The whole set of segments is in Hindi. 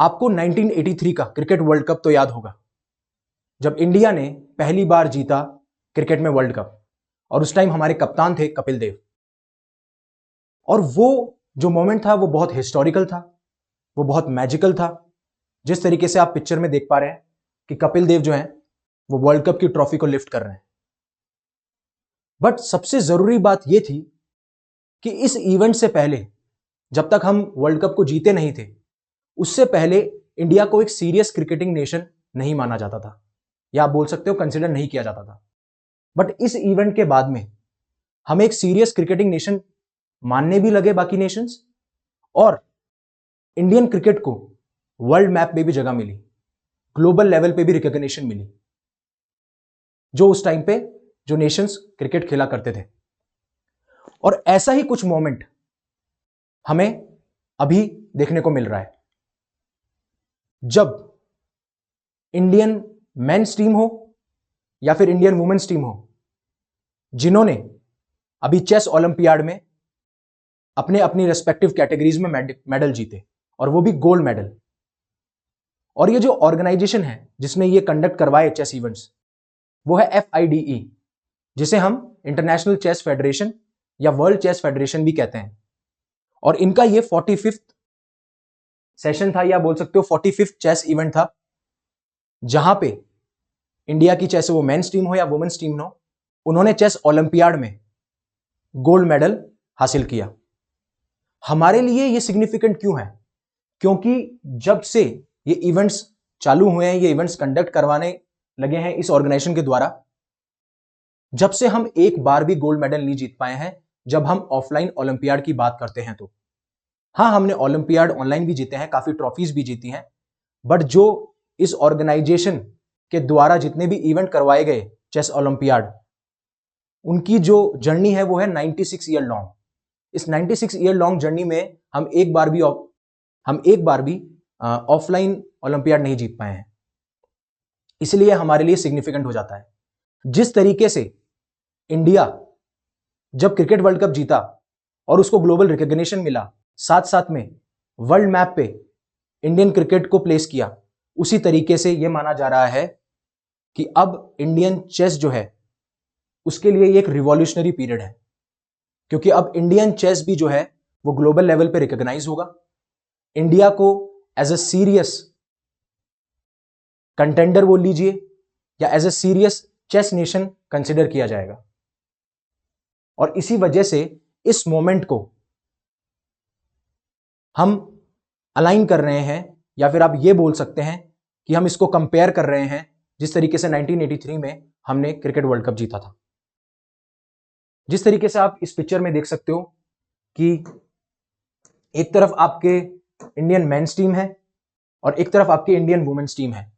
आपको 1983 का क्रिकेट वर्ल्ड कप तो याद होगा, जब इंडिया ने पहली बार जीता क्रिकेट में वर्ल्ड कप, और उस टाइम हमारे कप्तान थे कपिल देव। और वो जो मोमेंट था वो बहुत हिस्टोरिकल था, वो बहुत मैजिकल था। जिस तरीके से आप पिक्चर में देख पा रहे हैं कि कपिल देव जो हैं वो वर्ल्ड कप की ट्रॉफी को लिफ्ट कर रहे हैं। बट सबसे जरूरी बात यह थी कि इस इवेंट से पहले, जब तक हम वर्ल्ड कप को जीते नहीं थे, उससे पहले इंडिया को एक सीरियस क्रिकेटिंग नेशन नहीं माना जाता था, या आप बोल सकते हो कंसिडर नहीं किया जाता था। बट इस इवेंट के बाद में हमें एक सीरियस क्रिकेटिंग नेशन मानने भी लगे बाकी नेशंस, और इंडियन क्रिकेट को वर्ल्ड मैप में भी जगह मिली, ग्लोबल लेवल पे भी रिकॉग्निशन मिली, जो उस टाइम पे जो नेशंस क्रिकेट खेला करते थे। और ऐसा ही कुछ मोमेंट हमें अभी देखने को मिल रहा है, जब इंडियन मेंस टीम हो या फिर इंडियन वुमेन्स टीम हो, जिन्होंने अभी चेस ओलंपियाड में अपने अपनी रेस्पेक्टिव कैटेगरीज में मेडल जीते, और वो भी गोल्ड मेडल। और ये जो ऑर्गेनाइजेशन है जिसने ये कंडक्ट करवाए चेस इवेंट्स, वो है FIDE, जिसे हम इंटरनेशनल चेस फेडरेशन या वर्ल्ड चेस फेडरेशन भी कहते हैं। और इनका ये 45th सेशन था, या बोल सकते हो 45th चेस इवेंट था, जहां पे इंडिया की, चाहे वो मेंस टीम हो या वुमेन्स टीम हो, उन्होंने चेस ओलंपियाड में गोल्ड मेडल हासिल किया। हमारे लिए ये सिग्निफिकेंट क्यों है? क्योंकि जब से ये इवेंट्स चालू हुए हैं, ये इवेंट्स कंडक्ट करवाने लगे हैं इस ऑर्गेनाइजेशन के द्वारा, जब से हम एक बार भी गोल्ड मेडल नहीं जीत पाए हैं जब हम ऑफलाइन ओलंपियाड की बात करते हैं। तो हाँ, हमने ओलंपियाड ऑनलाइन भी जीते हैं, काफी ट्रॉफीज भी जीती हैं, बट जो इस ऑर्गेनाइजेशन के द्वारा जितने भी इवेंट करवाए गए चेस ओलंपियाड, उनकी जो जर्नी है वो है 96 ईयर लॉन्ग। इस 96 ईयर लॉन्ग जर्नी में हम एक बार भी ऑफलाइन ओलंपियाड नहीं जीत पाए हैं। इसलिए हमारे लिए सिग्निफिकेंट हो जाता है। जिस तरीके से इंडिया जब क्रिकेट वर्ल्ड कप जीता और उसको ग्लोबल रिकॉग्निशन मिला, साथ साथ में वर्ल्ड मैप पे इंडियन क्रिकेट को प्लेस किया, उसी तरीके से यह माना जा रहा है कि अब इंडियन चेस जो है उसके लिए एक रिवॉल्यूशनरी पीरियड है, क्योंकि अब इंडियन चेस भी जो है वो ग्लोबल लेवल पे रिकॉग्नाइज होगा। इंडिया को एज अ सीरियस कंटेंडर बोल लीजिए, या as a serious chess nation consider किया जाएगा। और इसी वजह से इस मोमेंट को हम अलाइन कर रहे हैं, या फिर आप ये बोल सकते हैं कि हम इसको कंपेयर कर रहे हैं जिस तरीके से 1983 में हमने क्रिकेट वर्ल्ड कप जीता था। जिस तरीके से आप इस पिक्चर में देख सकते हो कि एक तरफ आपके इंडियन मेंस टीम है और एक तरफ आपकी इंडियन वुमेन्स टीम है,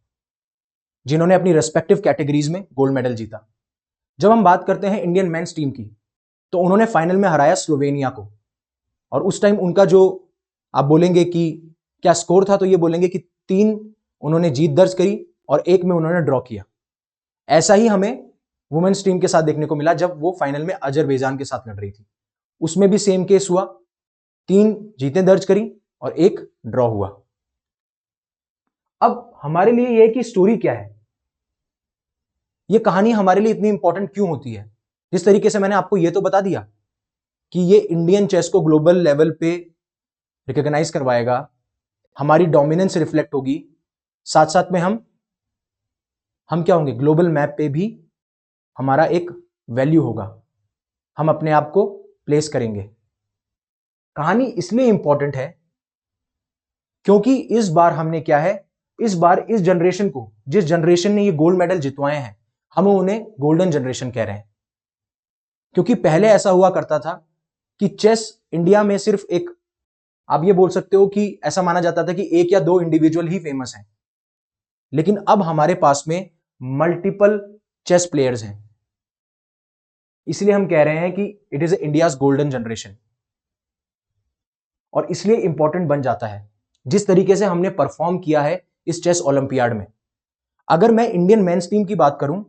जिन्होंने अपनी रेस्पेक्टिव कैटेगरीज में गोल्ड मेडल जीता। जब हम बात करते हैं इंडियन मेंस टीम की, तो उन्होंने फाइनल में हराया स्लोवेनिया को, और उस टाइम उनका जो आप बोलेंगे कि क्या स्कोर था, तो ये बोलेंगे कि 3 उन्होंने जीत दर्ज करी और 1 में उन्होंने ड्रॉ किया। ऐसा ही हमें वुमेन्स टीम के साथ देखने को मिला जब वो फाइनल में अजरबैजान के साथ लड़ रही थी। उसमें भी सेम केस हुआ, 3 जीतें दर्ज करी और 1 ड्रॉ हुआ। अब हमारे लिए यह कि स्टोरी क्या है, यह कहानी हमारे लिए इतनी इंपॉर्टेंट क्यों होती है। जिस तरीके से मैंने आपको यह तो बता दिया कि ये इंडियन चेस को ग्लोबल लेवल पे रिकॉग्नाइज करवाएगा, हमारी डोमिनेंस रिफ्लेक्ट होगी, साथ साथ में हम क्या होंगे, ग्लोबल मैप पे भी हमारा एक वैल्यू होगा, हम अपने आप को प्लेस करेंगे। कहानी इसलिए इंपॉर्टेंट है क्योंकि इस बार हमने क्या है, इस बार इस जनरेशन को, जिस जनरेशन ने ये गोल्ड मेडल जितवाए हैं, हम उन्हें गोल्डन जनरेशन कह रहे हैं। क्योंकि पहले ऐसा हुआ करता था कि चेस इंडिया में सिर्फ एक, आप ये बोल सकते हो कि ऐसा माना जाता था कि 1 या 2 इंडिविजुअल ही फेमस हैं, लेकिन अब हमारे पास में मल्टीपल चेस प्लेयर्स हैं। इसलिए हम कह रहे हैं कि it is India's golden generation, और इसलिए इंपॉर्टेंट बन जाता है जिस तरीके से हमने परफॉर्म किया है इस चेस ओलंपियाड में। अगर मैं इंडियन मेंस टीम की बात करूं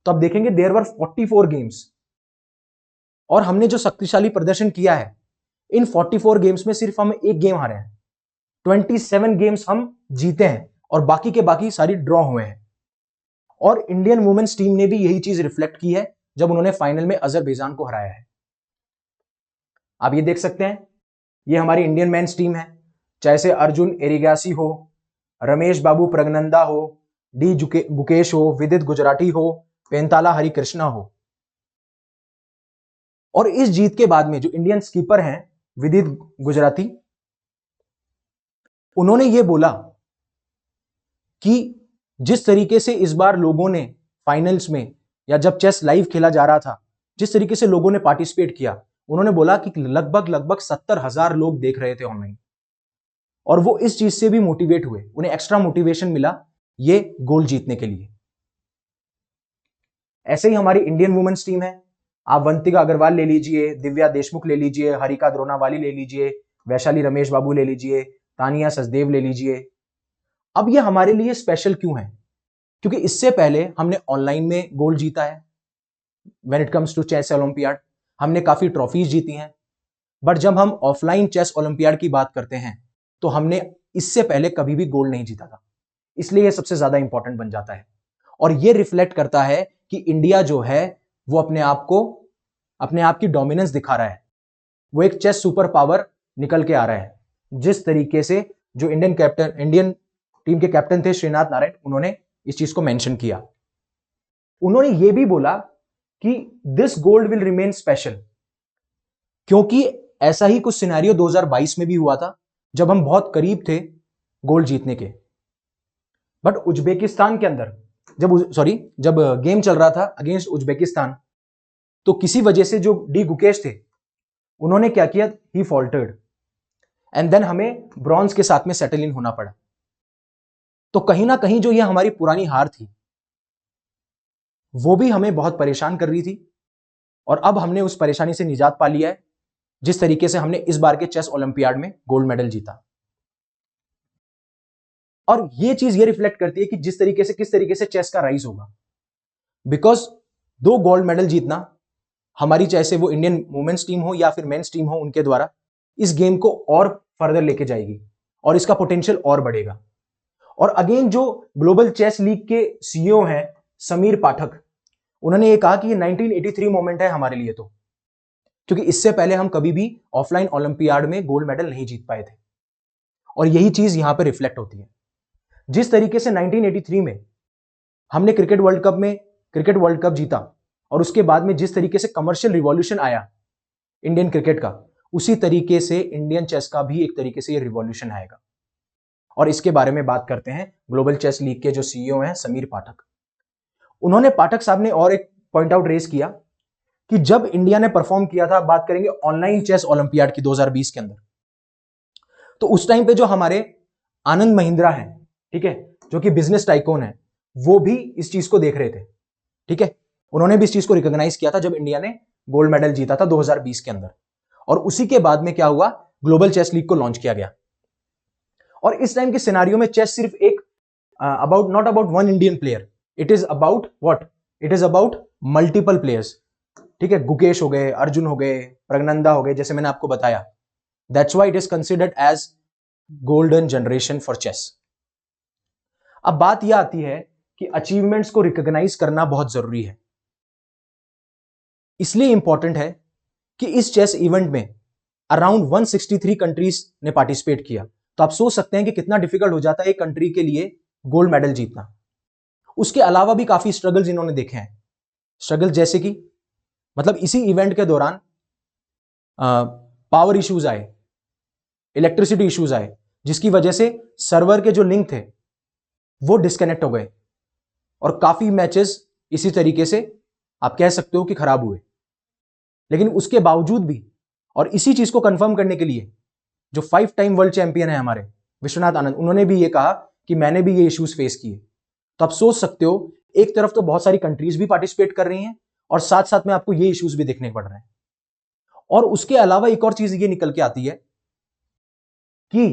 तो आप देखेंगे देयर वर 44 गेम्स, और हमने जो शक्तिशाली प्रदर्शन किया है इन 44 गेम्स में सिर्फ हम एक गेम हारे हैं। 27 गेम्स हम जीते हैं और बाकी के बाकी सारी ड्रॉ हुए हैं। और इंडियन वुमेन्स टीम ने भी यही चीज रिफ्लेक्ट की है जब उन्होंने फाइनल में अजरबैजान को हराया है। आप ये देख सकते हैं, ये हमारी इंडियन मेंस टीम है, चाहे से अर्जुन एरिगासी हो, रमेश बाबू प्रगनंदा हो, डी गुकेश हो, विदित गुजराती हो, पेंताला हरिकृष्णा हो। और इस जीत के बाद में जो इंडियन स्कीपर हैं विदित गुजराती, उन्होंने ये बोला कि जिस तरीके से इस बार लोगों ने फाइनल्स में या जब चेस लाइव खेला जा रहा था, जिस तरीके से लोगों ने पार्टिसिपेट किया, उन्होंने बोला कि लगभग 70,000 लोग देख रहे थे ऑनलाइन और वो इस चीज से भी मोटिवेट हुए, उन्हें एक्स्ट्रा मोटिवेशन मिला ये गोल जीतने के लिए। ऐसे ही हमारी इंडियन वुमेन्स टीम है, आप वंतिका अग्रवाल ले लीजिए, दिव्या देशमुख ले लीजिए, हरिका द्रोणावाली ले लीजिए, वैशाली रमेश बाबू ले लीजिए, तानिया सचदेव ले लीजिए। अब ये हमारे लिए स्पेशल क्यों है? क्योंकि इससे पहले हमने ऑनलाइन में गोल्ड जीता है, when it comes to chess olympiad हमने काफी ट्रॉफीज जीती हैं, बट जब हम ऑफलाइन चेस ओलंपियाड की बात करते हैं तो हमने इससे पहले कभी भी गोल्ड नहीं जीता था, इसलिए यह सबसे ज्यादा इंपॉर्टेंट बन जाता है। और यह रिफ्लेक्ट करता है कि इंडिया जो है वो अपने आप की डोमिनेंस दिखा रहा है, वो एक चेस सुपर पावर निकल के आ रहा है। जिस तरीके से जो इंडियन टीम के कैप्टन थे श्रीनाथ नारायण, उन्होंने इस चीज को मेंशन किया। उन्होंने ये भी बोला कि this gold will remain special, क्योंकि ऐसा ही कुछ सिनेरियो 2022 में भी हुआ था जब हम बहुत करीब थे गोल्ड जीतने के, बट उज्बेकिस्तान के अंदर जब गेम चल रहा था अगेंस्ट उज्बेकिस्तान, तो किसी वजह से जो डी गुकेश थे उन्होंने क्या किया, ही फॉल्टर्ड एंड देन हमें ब्रॉन्ज के साथ में सेटल इन होना पड़ा। तो कहीं ना कहीं जो ये हमारी पुरानी हार थी वो भी हमें बहुत परेशान कर रही थी, और अब हमने उस परेशानी से निजात पा लिया है जिस तरीके से हमने इस बार के चेस ओलंपियाड में गोल्ड मेडल जीता। और ये चीज ये रिफ्लेक्ट करती है कि किस तरीके से चेस का राइज होगा, बिकॉज 2 गोल्ड मेडल जीतना हमारी, चाहे से वो इंडियन वुमेन्स टीम हो या फिर मेंस टीम हो, उनके द्वारा इस गेम को और फर्दर लेके जाएगी और इसका पोटेंशियल और बढ़ेगा। और अगेन जो ग्लोबल चेस लीग के सीईओ हैं समीर पाठक, उन्होंने ये कहा कि ये 1983 मोमेंट है हमारे लिए, तो क्योंकि इससे पहले हम कभी भी ऑफलाइन ओलंपियाड में गोल्ड मेडल नहीं जीत पाए थे, और यही चीज यहां पर रिफ्लेक्ट होती है। जिस तरीके से 1983 में हमने क्रिकेट वर्ल्ड कप जीता, और उसके बाद में जिस तरीके से कमर्शियल रिवॉल्यूशन आया इंडियन क्रिकेट का, उसी तरीके से इंडियन चेस का भी एक तरीके से ये रिवॉल्यूशन आएगा। और इसके बारे में बात करते हैं ग्लोबल चेस लीग के जो सीईओ हैं समीर पाठक। पाठक साहब ने और एक पॉइंट आउट रेज किया कि जब इंडिया ने परफॉर्म किया था, बात करेंगे ऑनलाइन चेस ओलंपियाड की 2020 के अंदर, तो उस टाइम पे जो हमारे आनंद महिंद्रा हैं, ठीक है, जो कि बिजनेस टाइकून है, वो भी इस चीज को देख रहे थे, ठीक है, उन्होंने भी इस चीज को रिकॉग्नाइज किया था जब इंडिया ने गोल्ड मेडल जीता था 2020 के अंदर। और उसी के बाद में क्या हुआ, ग्लोबल चेस लीग को लॉन्च किया गया। और इस टाइम के सिनेरियो में चेस सिर्फ एक not about one Indian player, it is about what, it is about multiple players, ठीक है, गुकेश हो गए, अर्जुन हो गए, प्रगनंदा हो गए, जैसे मैंने आपको बताया। That's why it is considered as golden generation for chess. अब बात यह आती है कि अचीवमेंट्स को रिकॉग्नाइज करना बहुत जरूरी है। इसलिए इंपॉर्टेंट है कि इस चेस इवेंट में अराउंड 163 कंट्रीज ने पार्टिसिपेट किया। तो आप सोच सकते हैं कि कितना डिफिकल्ट हो जाता है एक कंट्री के लिए गोल्ड मेडल जीतना। उसके अलावा भी काफी स्ट्रगल्स इन्होंने देखे हैं, स्ट्रगल जैसे कि मतलब इसी इवेंट के दौरान पावर इश्यूज आए, इलेक्ट्रिसिटी इश्यूज आए, जिसकी वजह से सर्वर के जो लिंक थे वो डिस्कनेक्ट हो गए और काफी मैचेस इसी तरीके से आप कह सकते हो कि खराब हुए। लेकिन उसके बावजूद भी, और इसी चीज को कंफर्म करने के लिए जो 5 टाइम वर्ल्ड चैंपियन है हमारे विश्वनाथ आनंद, उन्होंने भी ये कहा कि मैंने भी ये इश्यूज फेस किए। तो आप सोच सकते हो, एक तरफ तो बहुत सारी कंट्रीज भी पार्टिसिपेट कर रही हैं और साथ साथ में आपको ये इश्यूज भी देखने पड़ रहे हैं। और उसके अलावा एक और चीज ये निकल के आती है कि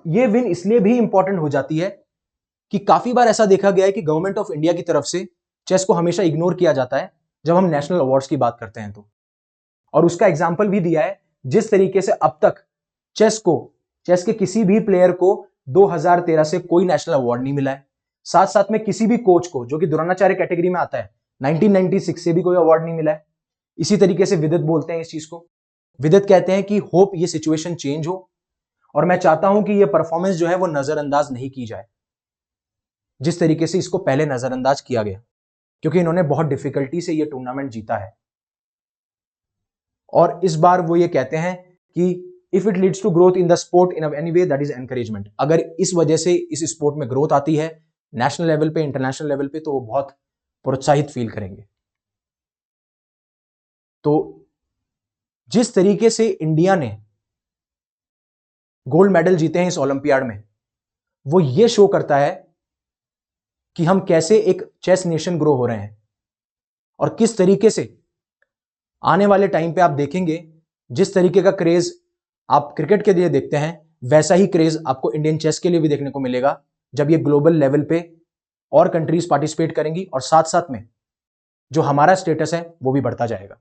ये विन इसलिए भी इंपॉर्टेंट हो जाती है कि काफी बार ऐसा देखा गया है कि गवर्नमेंट ऑफ इंडिया की तरफ से चेस को हमेशा इग्नोर किया जाता है जब हम नेशनल अवार्ड्स की बात करते हैं तो। और उसका एग्जाम्पल भी दिया है, जिस तरीके से अब तक चेस को चेस के किसी भी प्लेयर को 2013 से कोई नेशनल अवार्ड नहीं मिला है। साथ साथ में किसी भी कोच को, जो कि द्रोणाचार्य कैटेगरी में आता है, 1996 से भी कोई अवार्ड नहीं मिला है। इसी तरीके से विदित बोलते हैं इस चीज को। विदित कहते हैं कि होप ये सिचुएशन चेंज हो, और मैं चाहता हूं कि ये परफॉर्मेंस जो है वो नजरअंदाज नहीं की जाए जिस तरीके से इसको पहले नजरअंदाज किया गया, क्योंकि इन्होंने बहुत डिफिकल्टी से ये टूर्नामेंट जीता है। और इस बार वो ये कहते हैं कि if it leads to growth in the sport in any way that is encouragement. अगर इस वजह से इस स्पोर्ट में ग्रोथ आती है नेशनल लेवल पे, इंटरनेशनल लेवल पे, तो वो बहुत प्रोत्साहित फील करेंगे। तो जिस तरीके से इंडिया ने गोल्ड मेडल जीते हैं इस ओलंपियाड में, वो ये शो करता है कि हम कैसे एक चेस नेशन ग्रो हो रहे हैं, और किस तरीके से आने वाले टाइम पे आप देखेंगे जिस तरीके का क्रेज आप क्रिकेट के लिए देखते हैं, वैसा ही क्रेज आपको इंडियन चेस के लिए भी देखने को मिलेगा जब ये ग्लोबल लेवल पे और कंट्रीज पार्टिसिपेट करेंगी, और साथ साथ में जो हमारा स्टेटस है वो भी बढ़ता जाएगा।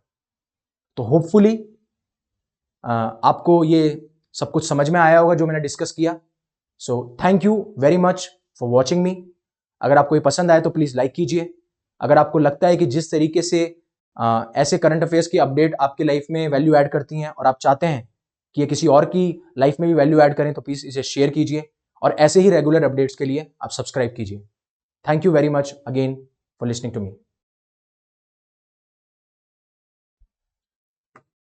तो होपफुली आपको ये सब कुछ समझ में आया होगा जो मैंने डिस्कस किया। So thank you very much for watching मी। अगर आपको ये पसंद आए तो प्लीज लाइक कीजिए। अगर आपको लगता है कि जिस तरीके से ऐसे करंट अफेयर्स की अपडेट आपकी लाइफ में वैल्यू ऐड करती हैं, और आप चाहते हैं कि ये किसी और की लाइफ में भी वैल्यू ऐड करें, तो प्लीज इसे शेयर कीजिए, और ऐसे ही रेगुलर अपडेट्स के लिए आप सब्सक्राइब कीजिए। Thank you very much again for listening to me.